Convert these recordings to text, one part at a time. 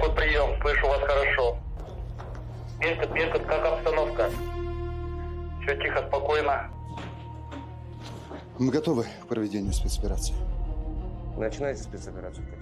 Беркут, прием, слышу вас хорошо. Беркут, как обстановка? Все тихо, спокойно. Мы готовы к проведению спецоперации. Начинайте спецоперацию, Катя.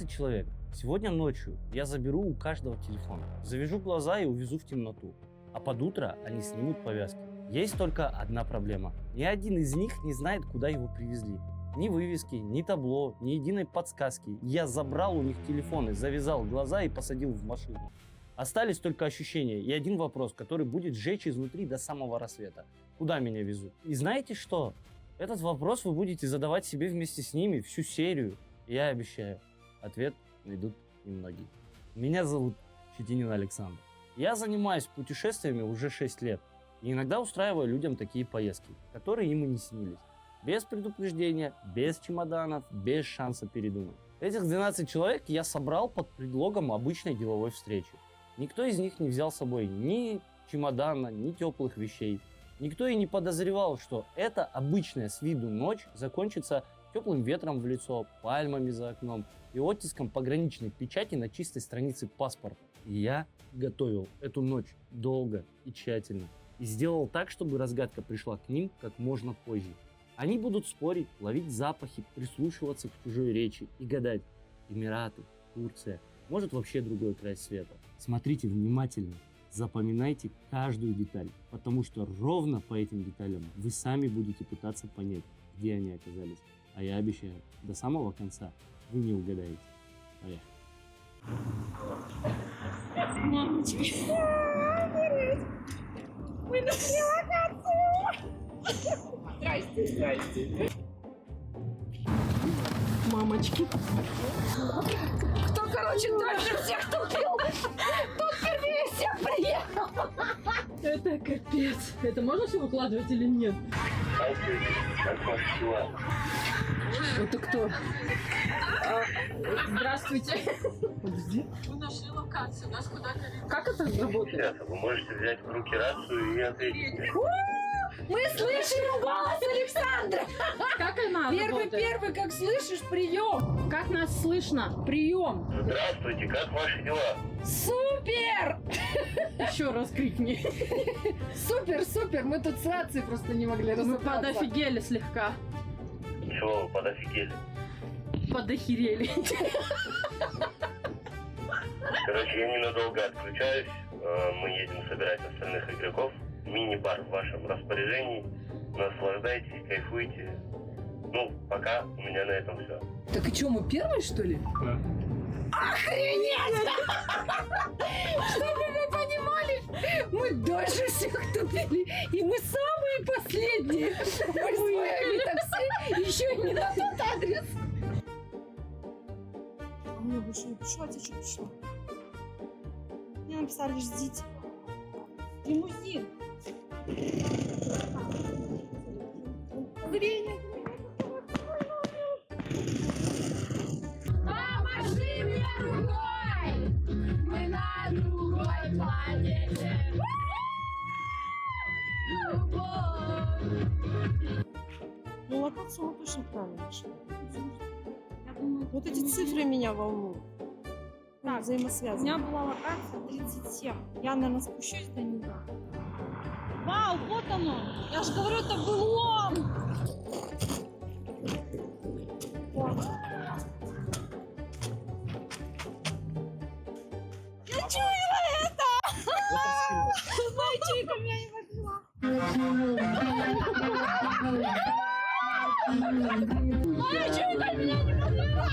Человек. Сегодня ночью я заберу у каждого телефон, завяжу глаза и увезу в темноту. А под утро они снимут повязки. Есть только одна проблема. Ни один из них не знает, куда его привезли. Ни вывески, ни табло, ни единой подсказки. Я забрал у них телефоны, завязал глаза и посадил в машину. Остались только ощущения и один вопрос, который будет жечь изнутри до самого рассвета. Куда меня везут? И знаете что? Этот вопрос вы будете задавать себе вместе с ними всю серию. Я обещаю. Ответ найдут немногие. Меня зовут Щетинин Александр. Я занимаюсь путешествиями уже 6 лет. И иногда устраиваю людям такие поездки, которые им и не снились. Без предупреждения, без чемоданов, без шанса передумать. Этих 12 человек я собрал под предлогом обычной деловой встречи. Никто из них не взял с собой ни чемодана, ни теплых вещей. Никто и не подозревал, что эта обычная с виду ночь закончится теплым ветром в лицо, пальмами за окном и оттиском пограничной печати на чистой странице паспорта. И я готовил эту ночь долго и тщательно. И сделал так, чтобы разгадка пришла к ним как можно позже. Они будут спорить, ловить запахи, прислушиваться к чужой речи и гадать. Эмираты, Турция, может вообще другой край света. Смотрите внимательно, запоминайте каждую деталь, потому что ровно по этим деталям вы сами будете пытаться понять, где они оказались. А я обещаю, до самого конца вы не угадаете. Поехали. Мамочки. Мы нашли локацию. Здрасте. Мамочки. Кто, дальше всех тупил? Тут впервые всех приехал. Это капец. Это можно все выкладывать или нет? Как ваши дела? Это кто? Здравствуйте. Подожди. Мы нашли локацию, нас куда-то ведут. Как это работает? Вы можете взять в руки рацию и ответить. Мы слышим голос Александра. Как она работает? Первый, как слышишь, прием. Как нас слышно? Прием. Здравствуйте, как ваши дела? Супер! Еще раз крикни. Супер. Мы тут с рацией просто не могли Мы разобраться. подофигели слегка. Чего вы подофигели? Подохерели. Короче, я ненадолго отключаюсь. Мы едем собирать остальных игроков. Мини-бар в вашем распоряжении. Наслаждайтесь, кайфуйте. Ну, пока у меня на этом все. Так и что, мы первые, что ли? Да. Охренеть! Чтобы вы понимали, мы дольше всех тупили, и мы самые последние. Мы стояли такси, еще и не на тот адрес. А мне больше не пришло, а тебе что пришло? Мне написали, ждите. Лимузин. Зрение. Помаши мне рукой! Мы на другой планете! Ну, локацию мы точно правильно нашли. Вот эти цифры меня волнуют. Так, У меня взаимосвязаны. была локация 37. Я, наверное, спущусь до нее. Вау, вот оно! Я же говорю, это был он! Вот. Я чуяла это! Моя чуйка меня не подвела. Моя чуйка меня не подвела!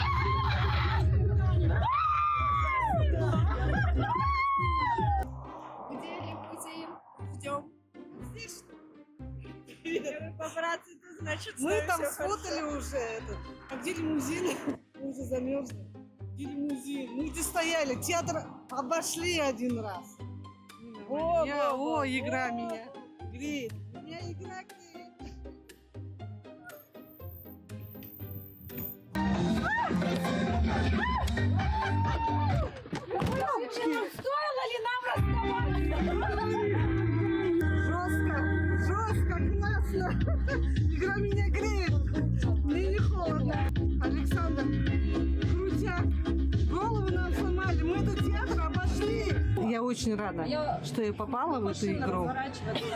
Где лимузин? Ждем. Здесь что? Папарацци, это значит, мы там сфотали уже этот. А где лимузин? Мы уже замерзли. Где лимузин? Мы где стояли? Театр обошли один раз. О, игра меня греет. Меня игра греет. Стоило ли нам расставаться? Жестко, классно. Игра меня греет. Мне не холодно. Александр, крутяк. Голову нам сломали. Мы этот театр обошли. Я очень рада, что я попала в эту игру.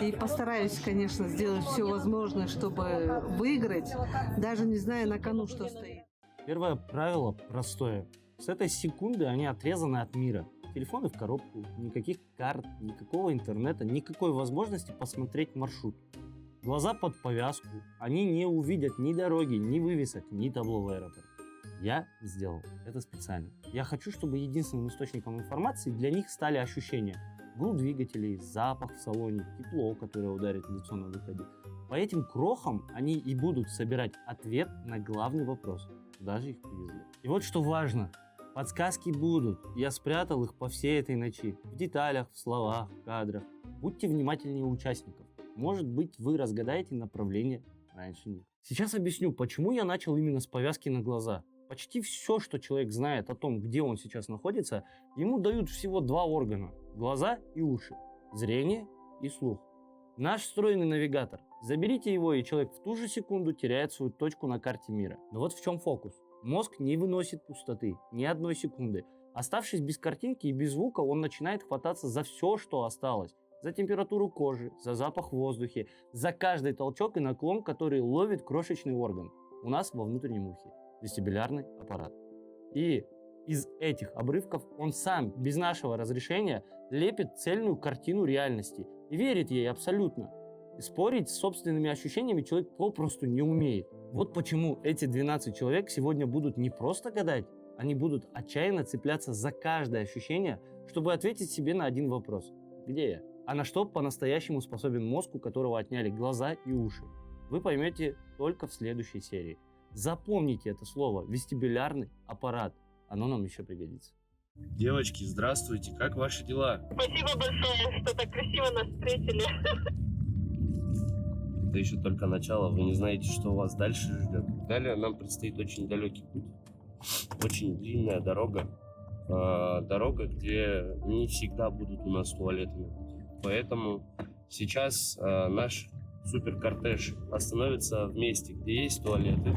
И постараюсь, конечно, сделать все возможное, чтобы выиграть, даже не зная на кону, что стоит. Первое правило простое. С этой секунды они отрезаны от мира. Телефоны в коробку, никаких карт, никакого интернета, никакой возможности посмотреть маршрут. Глаза под повязку, они не увидят ни дороги, ни вывесок, ни табло в аэропорту. Я сделал это специально. Я хочу, чтобы единственным источником информации для них стали ощущения. Гул двигателей, запах в салоне, тепло, которое ударит в лицо на выходе. По этим крохам они и будут собирать ответ на главный вопрос. Куда же их привезли? И вот что важно. Подсказки будут. Я спрятал их по всей этой ночи. В деталях, в словах, в кадрах. Будьте внимательнее участников. Может быть, вы разгадаете направление раньше них. Сейчас объясню, почему я начал именно с повязки на глаза. Почти все, что человек знает о том, где он сейчас находится, ему дают всего два органа. Глаза и уши. Зрение и слух. Наш встроенный навигатор. Заберите его, и человек в ту же секунду теряет свою точку на карте мира. Но вот в чем фокус. Мозг не выносит пустоты ни одной секунды. Оставшись без картинки и без звука, он начинает хвататься за все, что осталось. За температуру кожи, за запах в воздухе, за каждый толчок и наклон, который ловит крошечный орган. У нас во внутреннем ухе. Вестибулярный аппарат. И из этих обрывков он сам, без нашего разрешения, лепит цельную картину реальности. И верит ей абсолютно. И спорить с собственными ощущениями человек попросту не умеет. Вот почему эти 12 человек сегодня будут не просто гадать, они будут отчаянно цепляться за каждое ощущение, чтобы ответить себе на один вопрос. Где я? А на что по-настоящему способен мозг, у которого отняли глаза и уши? Вы поймете только в следующей серии. Запомните это слово «вестибулярный аппарат». Оно нам еще пригодится. Девочки, здравствуйте, как ваши дела? Спасибо большое, что так красиво нас встретили. Это еще только начало, вы не знаете, что вас дальше ждет. Далее нам предстоит очень далекий путь, очень длинная дорога. Дорога, где не всегда будут у нас туалеты на пути. Поэтому сейчас наш суперкортеж остановится в месте, где есть туалеты.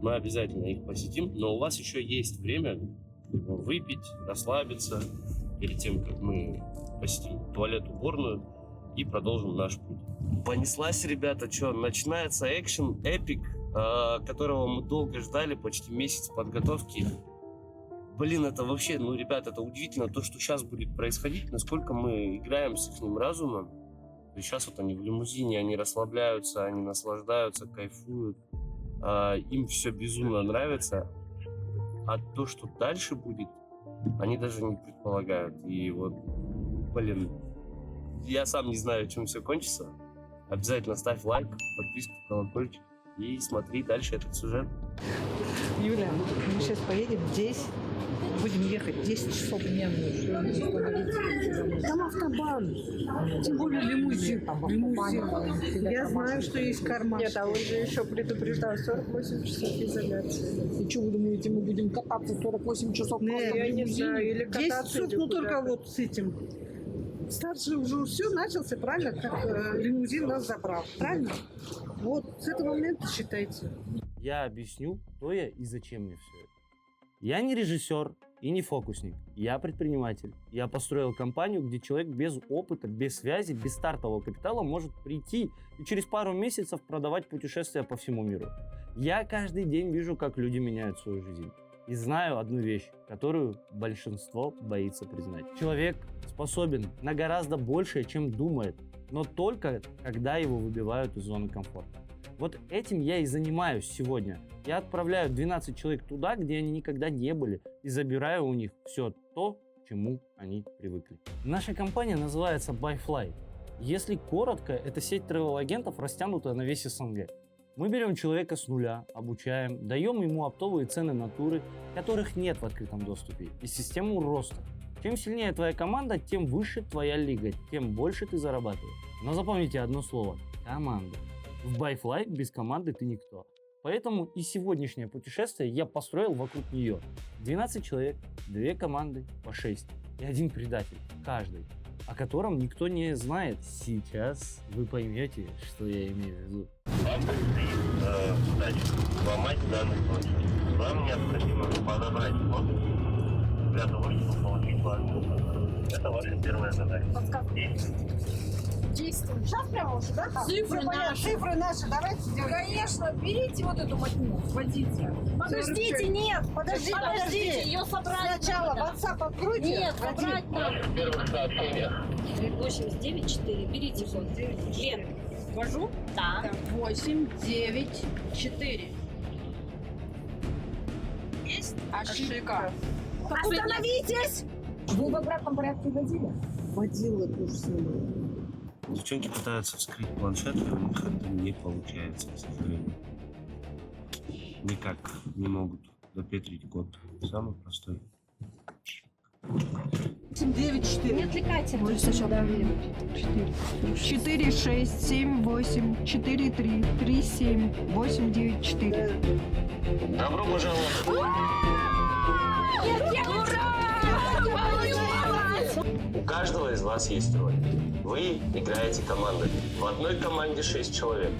Мы обязательно их посетим, но у вас еще есть время выпить, расслабиться перед тем, как мы посетим туалет-уборную и продолжим наш путь. Понеслась, ребята, что, начинается экшен, эпик, которого мы долго ждали, почти месяц подготовки. Блин, это вообще, ребят, это удивительно, то, что сейчас будет происходить, насколько мы играем с их разумом. И сейчас вот они в лимузине, они расслабляются, они наслаждаются, кайфуют. Им все безумно нравится. А то, что дальше будет, они даже не предполагают. И вот, блин, я сам не знаю, чем все кончится. Обязательно ставь лайк, подписку, колокольчик и смотри дальше этот сюжет. Юля, мы сейчас поедем здесь. Будем ехать 10 часов. Там автобан. Тем более лимузин. Я знаю, что есть карман. Нет, а он же еще предупреждал 48 часов изоляции. И что вы думаете, мы будем кататься 48 часов? Нет, Я не знаю, или 10 кататься, часов, или ну только куда-то. вот с этим. Старший уже все начался, правильно, как лимузин нас забрал. Правильно? Вот с этого момента считайте. Я объясню, кто я и зачем мне все это. Я не режиссер и не фокусник. Я предприниматель. Я построил компанию, где человек без опыта, без связи, без стартового капитала может прийти и через пару месяцев продавать путешествия по всему миру. Я каждый день вижу, как люди меняют свою жизнь. И знаю одну вещь, которую большинство боится признать. Человек способен на гораздо большее, чем думает, но только когда его выбивают из зоны комфорта. Вот этим я и занимаюсь сегодня. Я отправляю 12 человек туда, где они никогда не были, и забираю у них все то, к чему они привыкли. Наша компания называется BuyFly. Если коротко, это сеть тревел-агентов, растянутая на весь СНГ. Мы берем человека с нуля, обучаем, даем ему оптовые цены на туры, которых нет в открытом доступе, и систему роста. Чем сильнее твоя команда, тем выше твоя лига, тем больше ты зарабатываешь. Но запомните одно слово – команда. В BuyFly без команды ты никто. Поэтому и сегодняшнее путешествие я построил вокруг нее. 12 человек, 2 команды по 6 и 1 предатель, каждый, о котором никто не знает. Сейчас вы поймете, что я имею в виду. Вам предстоит задача сломать данный планшет. Вам необходимо подобрать код для того, чтобы получить планшет. Это ваша первая задача. Действуем. Сейчас прямо уже, да? Цифры наши. Цифры наши, давайте сделаем. Конечно, берите вот эту мотню, вводите. Подождите, нет, подождите, ее собрать Сначала надо. WhatsApp откройте. Нет, собрать В надо. ваших первых сообщениях 894, берите вот. Лен, ввожу? Да. 894. Есть? Ошибка. Остановитесь! Вы в обратном порядке вводили? Водила тоже самое. Девчонки пытаются вскрыть планшет, и у них это не получается, к сожалению. Никак не могут допетрить код. Самый простой. 9-4. Не отвлекайте. Ой, сначала проверим. 4, 6, 7, 8, 4, 3, 3, 7, 8, 9, 4. добро пожаловать. У каждого из вас есть роль. Вы играете командой. В одной команде 6 человек.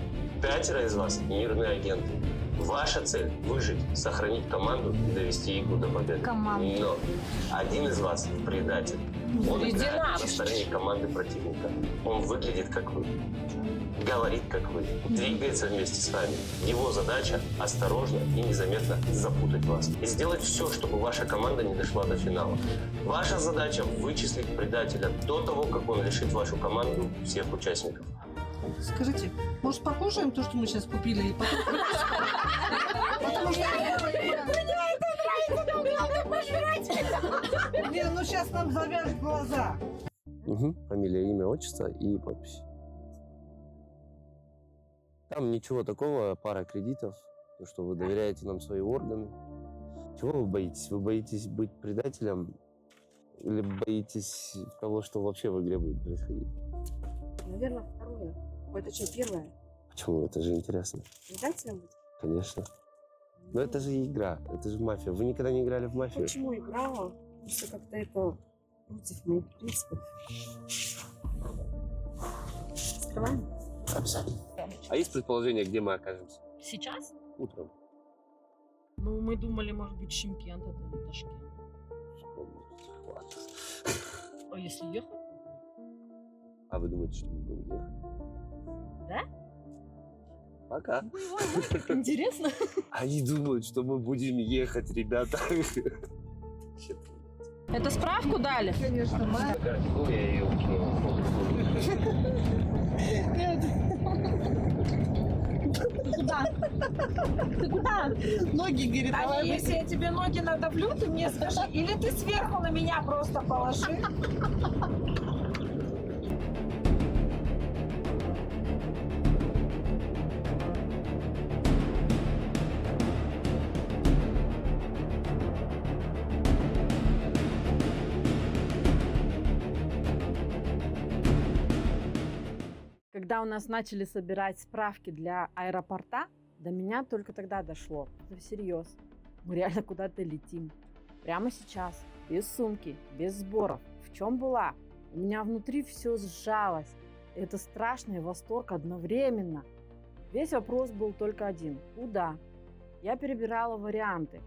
5 из вас мирные агенты. Ваша цель – выжить, сохранить команду и довести игру до победы. Но один из вас – предатель. Он играет на стороне команды противника. Он выглядит как вы, говорит как вы, двигается вместе с вами. Его задача – осторожно и незаметно запутать вас. И сделать все, чтобы ваша команда не дошла до финала. Ваша задача – вычислить предателя до того, как он лишит вашу команду всех участников. Скажите, может, покушаем то, что мы сейчас купили? И потом... Потому что... Не, ну сейчас нам завяжут глаза. Угу. Фамилия, имя, отчество и подпись. Там ничего такого, пара кредитов, то, что вы доверяете нам свои органы. Чего вы боитесь? Вы боитесь быть предателем или боитесь того, что вообще в игре будет происходить? Наверное, второе. Это что, первое? Почему? Это же интересно. Предателем быть? Конечно. Но это же игра, это же мафия. Вы никогда не играли в мафию? Почему играла? Потому что как-то это против моих принципов. Скрываем? Обязательно. А есть предположение, где мы окажемся? Сейчас? Утром. Ну, мы думали, может быть, Шымкент это или Ташкент. Хватит. А если ехать? А вы думаете, что мы будем ехать? Да? Пока. Интересно. Они думают, что мы будем ехать, ребята. Это справку дали? Конечно, На карту я ее укинул. Ты куда? Ты куда? ноги, говорит, давай. Если я тебе ноги надавлю, ты мне скажи. Или ты сверху на меня просто положи. Когда у нас начали собирать справки для аэропорта, до меня только тогда дошло. Это всерьез. Мы реально куда-то летим. Прямо сейчас. Без сумки, без сборов. В чем была? У меня внутри все сжалось. Это страшный восторг одновременно. Весь вопрос был только один. Куда? Я перебирала варианты.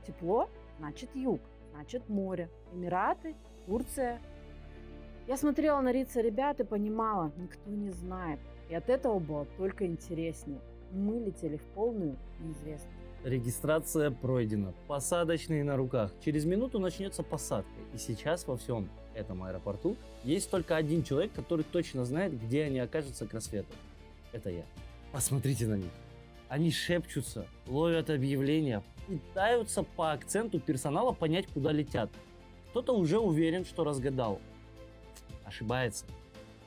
Тепло? Значит юг. Значит море. Эмираты? Турция? Я смотрела на лица ребят и понимала, никто не знает. И от этого было только интереснее. Мы летели в полную неизвестность. Регистрация пройдена. Посадочные на руках. Через минуту начнется посадка. И сейчас во всем этом аэропорту есть только один человек, который точно знает, где они окажутся к рассвету. Это я. Посмотрите на них. Они шепчутся, ловят объявления, пытаются по акценту персонала понять, куда летят. Кто-то уже уверен, что разгадал. Ошибается.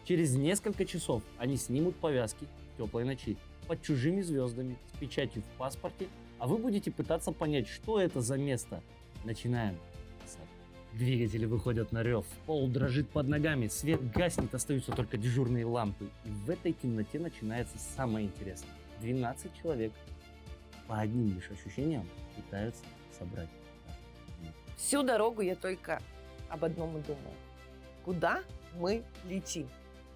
Через несколько часов они снимут повязки в теплой ночи под чужими звездами с печатью в паспорте, а вы будете пытаться понять, что это за место. Начинаем. Двигатели выходят на рев, пол дрожит под ногами, свет гаснет, остаются только дежурные лампы. И в этой темноте начинается самое интересное. 12 человек, по одним лишь ощущениям пытаются собрать. Всю дорогу я только об одном и думала. Куда мы летим?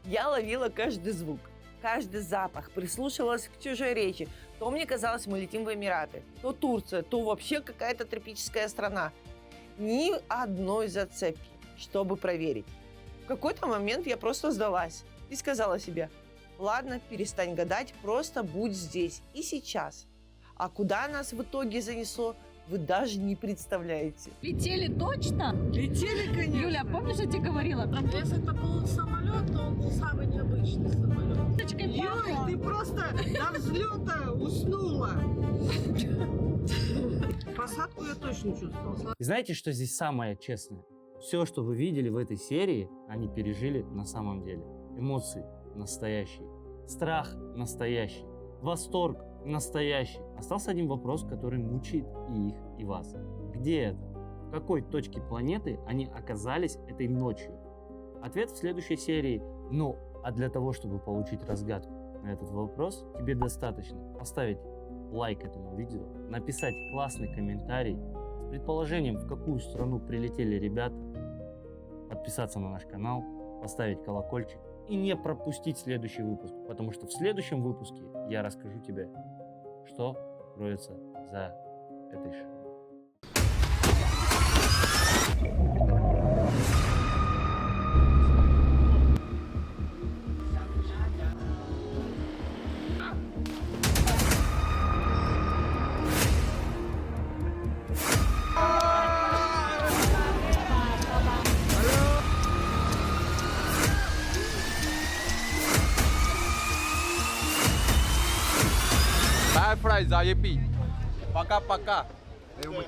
Я ловила каждый звук, каждый запах, прислушивалась к чужой речи. То мне казалось, мы летим в Эмираты, то Турция, то вообще какая-то тропическая страна. Ни одной зацепки, чтобы проверить. В какой-то момент я просто сдалась и сказала себе: ладно, перестань гадать, просто будь здесь и сейчас. А куда нас в итоге занесло, вы даже не представляете. Летели точно? Летели, конечно. Юля, помнишь, я тебе говорила? Если это был самолет, то он был самый необычный самолет. Юль, Юль, ты просто до взлета уснула. Посадку я точно чувствовала. И знаете, что здесь самое честное? Все, что вы видели в этой серии, они пережили на самом деле. Эмоции настоящие, страх настоящий, восторг настоящий. Остался один вопрос, который мучает и их, и вас. Где это? В какой точке планеты они оказались этой ночью? Ответ в следующей серии. Ну, а для того, чтобы получить разгадку на этот вопрос, тебе достаточно поставить лайк этому видео, написать классный комментарий с предположением, в какую страну прилетели ребята, подписаться на наш канал, поставить колокольчик и не пропустить следующий выпуск, потому что в следующем выпуске я расскажу тебе, что кроется за этой шоу. Bye, Fry, заебись. Пока-пока.